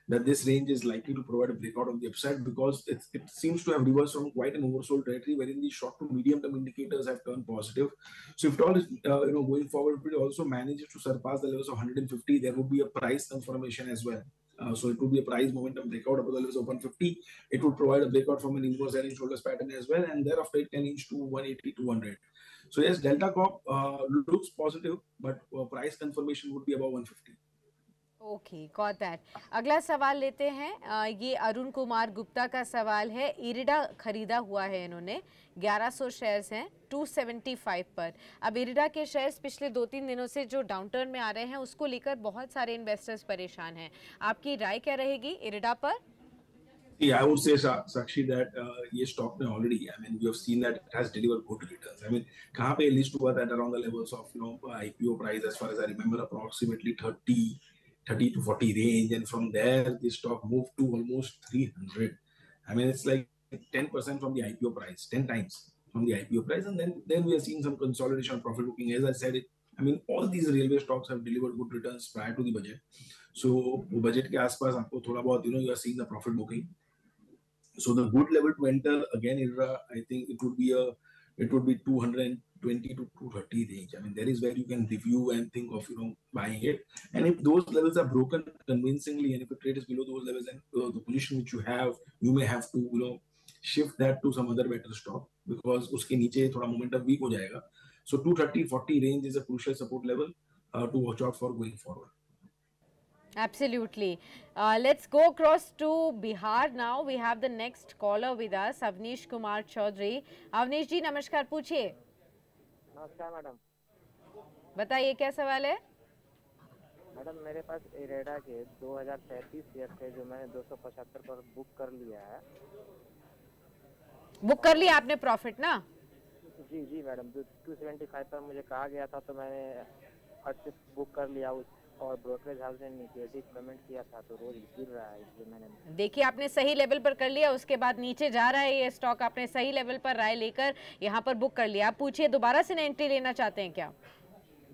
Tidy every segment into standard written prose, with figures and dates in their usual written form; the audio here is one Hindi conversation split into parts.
that this range is likely to provide a breakout on the upside, because it seems to have reversed from quite an oversold territory, wherein the short to medium term indicators have turned positive. So if it all is going forward, it also manages to surpass the levels of 150, there would be a price confirmation as well. So it would be a price momentum breakout above the levels of 150. It would provide a breakout from an inverse head and shoulders pattern as well, and thereafter it can inch to 180, 200. So yes, Delta Corp looks positive, but price confirmation would be above 150. Okay, got that. अगला सवाल लेते हैं। ये अरुण कुमार गुप्ता का सवाल है। इरिडा खरीदा हुआ है इन्होंने, 1100 शेयर्स हैं 275 पर। अब इरिडा के शेयर्स पिछले 2-3 दिनों से जो डाउनटर्न में आ रहे हैं उसको लेकर बहुत सारे इन्वेस्टर्स परेशान हैं। आपकी राय क्या रहेगी इरिडा पर? Yeah, I would say, Sakshi, that ये stock में already, I mean, we have seen that it has delivered good returns. I mean, कहाँ पे list हुआ that around the levels of IPO price, as far as I remember, approximately 30 to 40 range, and from there the stock moved to almost 300. I mean, it's like 10% from the IPO price, 10 times from the IPO price, and then we are seeing some consolidation of profit booking. As I said, I mean, all these railway stocks have delivered good returns prior to the budget. So budget के आसपास आपको थोड़ा बहुत you are seeing the profit booking. So the good level to enter again, I think it would be 220 to 230 range. I mean, there is where you can review and think of buying it. And if those levels are broken convincingly, and if the trade is below those levels, then the position which you have, you may have to shift that to some other better stock, because उसके नीचे थोड़ा momentum weak हो जाएगा. So 230-40 range is a crucial support level to watch out for going forward. Absolutely. Let's go across to Bihar now. We have the next caller with us, Avnish Kumar Chaudhary. Avnish जी नमस्कार, पूछिए। नमस्कार मैडम। बताइए क्या सवाल है? मैडम मेरे पास इरेडा के 2033 शेयर थे जो मैंने 275 पर बुक कर लिया है। बुक कर लिया आपने प्रॉफिट ना? जी जी मैडम, 275 पर मुझे कहा गया था तो मैंने फट से बुक कर लिया, और ब्रोकरेज हाउस ने निगेटिव पेमेंट किया था तो रोज गिर रहा है, इसलिए मैंने। देखिए आपने सही लेवल पर कर लिया, उसके बाद नीचे जा रहा है ये स्टॉक, आपने सही लेवल पर राय लेकर यहाँ पर बुक कर लिया। आप पूछिए दोबारा से एंट्री लेना चाहते हैं क्या?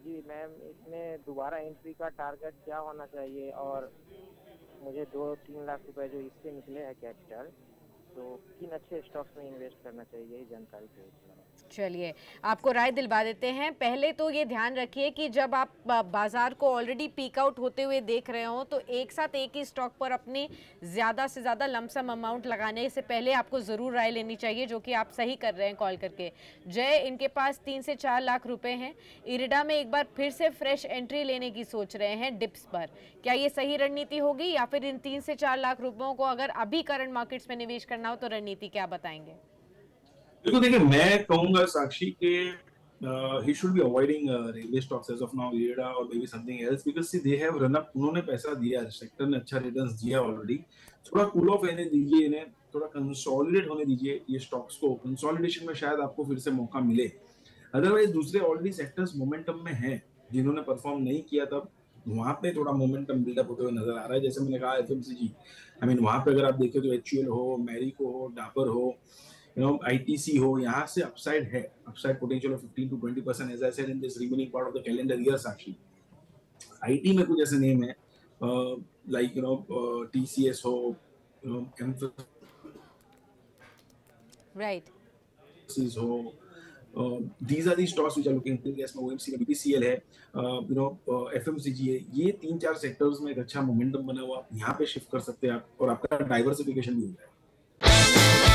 जी मैम, इसमें दोबारा एंट्री का टारगेट क्या होना चाहिए, और मुझे 2-3 लाख रुपए जो इससे निकले हैं कैपिटल, तो किन अच्छे स्टॉक्स में इन्वेस्ट करना चाहिए, यही जानकारी चाहिए। चलिए आपको राय दिलवा देते हैं। पहले तो ये ध्यान रखिए कि जब आप बाजार को ऑलरेडी पीक आउट होते हुए देख रहे हो तो एक साथ एक ही स्टॉक पर अपनी ज़्यादा से ज़्यादा लमसम अमाउंट लगाने से पहले आपको ज़रूर राय लेनी चाहिए, जो कि आप सही कर रहे हैं कॉल करके। जय, इनके पास 3 से 4 लाख रुपए हैं। इरिडा में एक बार फिर से फ्रेश एंट्री लेने की सोच रहे हैं डिप्स पर। क्या ये सही रणनीति होगी, या फिर इन 3 से 4 लाख रुपयों को अगर अभी करंट मार्केट्स में निवेश करना हो तो रणनीति क्या बताएंगे? देखो देखिए, मैं कहूंगा साक्षी के he should be avoiding railway stocks as of now, IREDA or maybe something else, because see they have run up, उन्होंने पैसा दिया, सेक्टर ने अच्छा रिटर्न्स दिया ऑलरेडी। थोड़ा कूल ऑफ रहने दीजिए इन्हें, थोड़ा कंसोलिडेट होने दीजिए ये स्टॉक्स को। कंसोलिडेशन में शायद आपको फिर से मौका मिले, अदरवाइज दूसरे ऑलरेडी सेक्टर्स मोमेंटम में हैं जिन्होंने परफॉर्म नहीं किया, तब वहां पे थोड़ा मोमेंटम बिल्डअप होते हुए नजर आ रहा है। जैसे मैंने कहा एफएमसीजी, आई मीन वहां पे अगर आप देखें तो एचयूएल हो, मैरिको हो, डाबर हो, ITC हो, यहाँ से अपसाइड है, upside potential of 15 to 20%, as I said in this remaining part of the calendar year Sakshi. IT में कुछ ऐसे नेम है like TCS हो, right, हो, these are the stocks which are looking to yes, OMC में BPCL है, FMCG है। ये 3-4 सेक्टर्स में एक अच्छा मोमेंटम बना हुआ, यहाँ पे शिफ्ट कर सकते हैं आप, और आपका डाइवर्सिफिकेशन भी हो जाएगा।